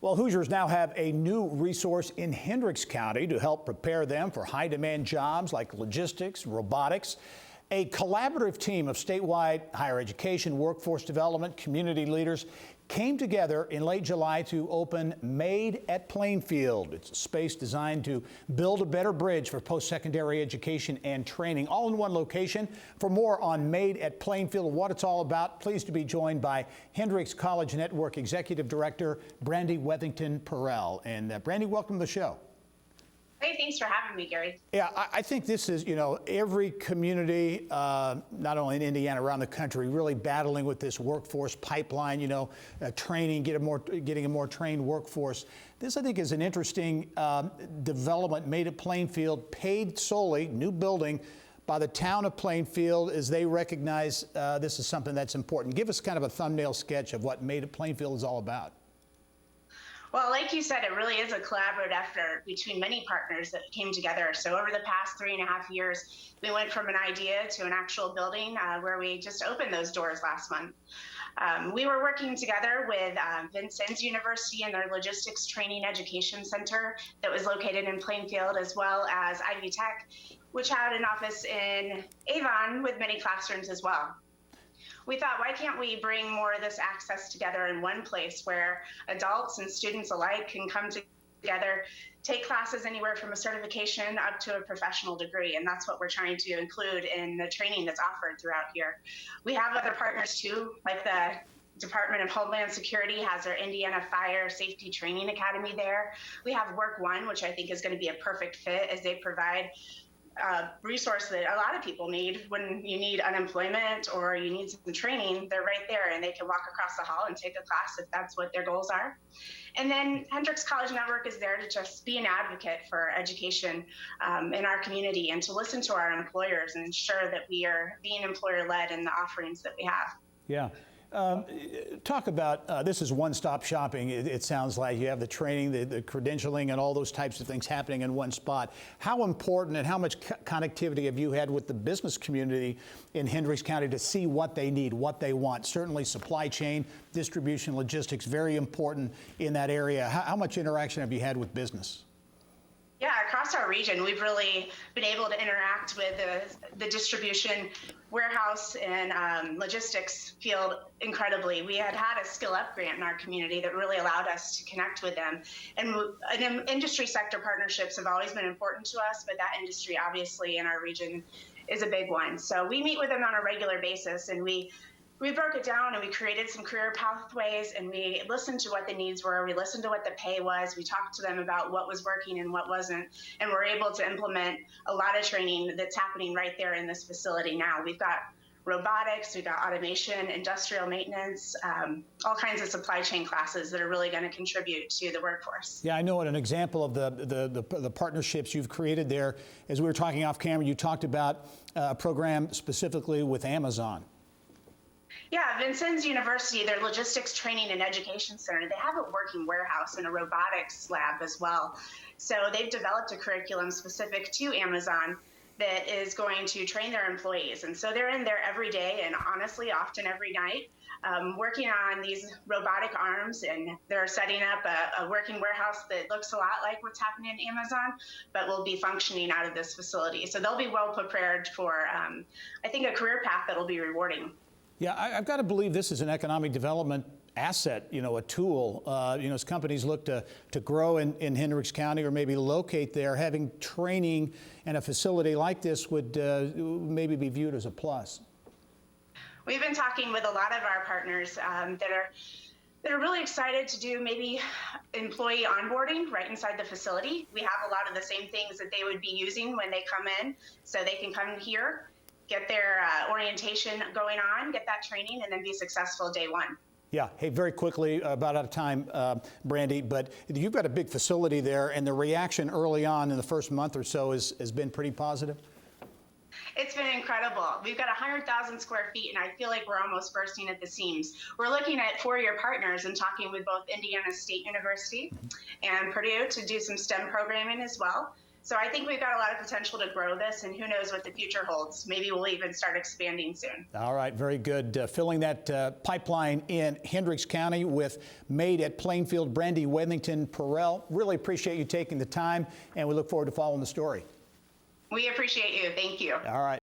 Well, Hoosiers now have a new resource in Hendricks County to help prepare them for high-demand jobs like logistics, robotics. A collaborative team of statewide higher education, workforce development, community leaders came together in late July to open Made at Plainfield. It's a space designed to build a better bridge for post-secondary education and training, all in one location. For more on Made at Plainfield and what it's all about, pleased to be joined by Hendricks College Network Executive Director Brandy Wethington Perrill. And Brandy, welcome to the show. Hey, thanks for having me, Gary. Yeah, I think this is, every community, not only in Indiana, around the country, really battling with this workforce pipeline, training, getting a more trained workforce. This, I think, is an interesting development. Made at Plainfield, paid solely, new building by the town of Plainfield as they recognize this is something that's important. Give us kind of a thumbnail sketch of what Made at Plainfield is all about. Well, like you said, it really is a collaborative effort between many partners that came together. So over the past 3.5 years, we went from an idea to an actual building where we just opened those doors last month. We were working together with Vincennes University and their Logistics Training Education Center that was located in Plainfield, as well as Ivy Tech, which had an office in Avon with many classrooms as well. We thought, why can't we bring more of this access together in one place where adults and students alike can come together, take classes anywhere from a certification up to a professional degree, and that's what we're trying to include in the training that's offered throughout here. We have other partners too, like the Department of Homeland Security has their Indiana Fire Safety Training Academy there. We have Work One, which I think is going to be a perfect fit as they provide resource that a lot of people need when you need unemployment or you need some training. They're right there and they can walk across the hall and take a class if that's what their goals are. And then Hendricks College Network is there to just be an advocate for education in our community and to listen to our employers and ensure that we are being employer-led in the offerings that we have. Yeah. Talk about, this is one-stop shopping. It sounds like you have the training, the credentialing, and all those types of things happening in one spot. How important and how much connectivity have you had with the business community in Hendricks County to see what they need, what they want? Certainly supply chain, distribution, logistics, very important in that area. How much interaction have you had with business? Yeah, across our region, we've really been able to interact with the distribution, warehouse, and logistics field incredibly. We had a Skill Up grant in our community that really allowed us to connect with them. And industry sector partnerships have always been important to us, but that industry obviously in our region is a big one. So we meet with them on a regular basis, and we broke it down and we created some career pathways and we listened to what the needs were. We listened to what the pay was. We talked to them about what was working and what wasn't. And we're able to implement a lot of training that's happening right there in this facility now. We've got robotics, we've got automation, industrial maintenance, all kinds of supply chain classes that are really going to contribute to the workforce. Yeah, I know an example of the partnerships you've created there. As we were talking off camera, you talked about a program specifically with Amazon. Yeah, Vincennes University, their Logistics Training and Education Center, they have a working warehouse and a robotics lab as well. So they've developed a curriculum specific to Amazon that is going to train their employees. And so they're in there every day and honestly, often every night, working on these robotic arms, and they're setting up a working warehouse that looks a lot like what's happening in Amazon, but will be functioning out of this facility. So they'll be well prepared for, I think, a career path that'll be rewarding. Yeah, I've got to believe this is an economic development asset, a tool. As companies look to grow in Hendricks County or maybe locate there, having training and a facility like this would maybe be viewed as a plus. We've been talking with a lot of our partners that are really excited to do maybe employee onboarding right inside the facility. We have a lot of the same things that they would be using when they come in, so they can come here, get their orientation going on, get that training, and then be successful day one. Yeah. Hey, very quickly, about out of time, Brandy, but you've got a big facility there, and the reaction early on in the first month or so has been pretty positive? It's been incredible. We've got 100,000 square feet, and I feel like we're almost bursting at the seams. We're looking at four-year partners and talking with both Indiana State University and Purdue to do some STEM programming as well. So I think we've got a lot of potential to grow this, and who knows what the future holds. Maybe we'll even start expanding soon. All right, very good. Filling that pipeline in Hendricks County with Made at Plainfield, Brandy Wethington Perrill. Really appreciate you taking the time, and we look forward to following the story. We appreciate you. Thank you. All right.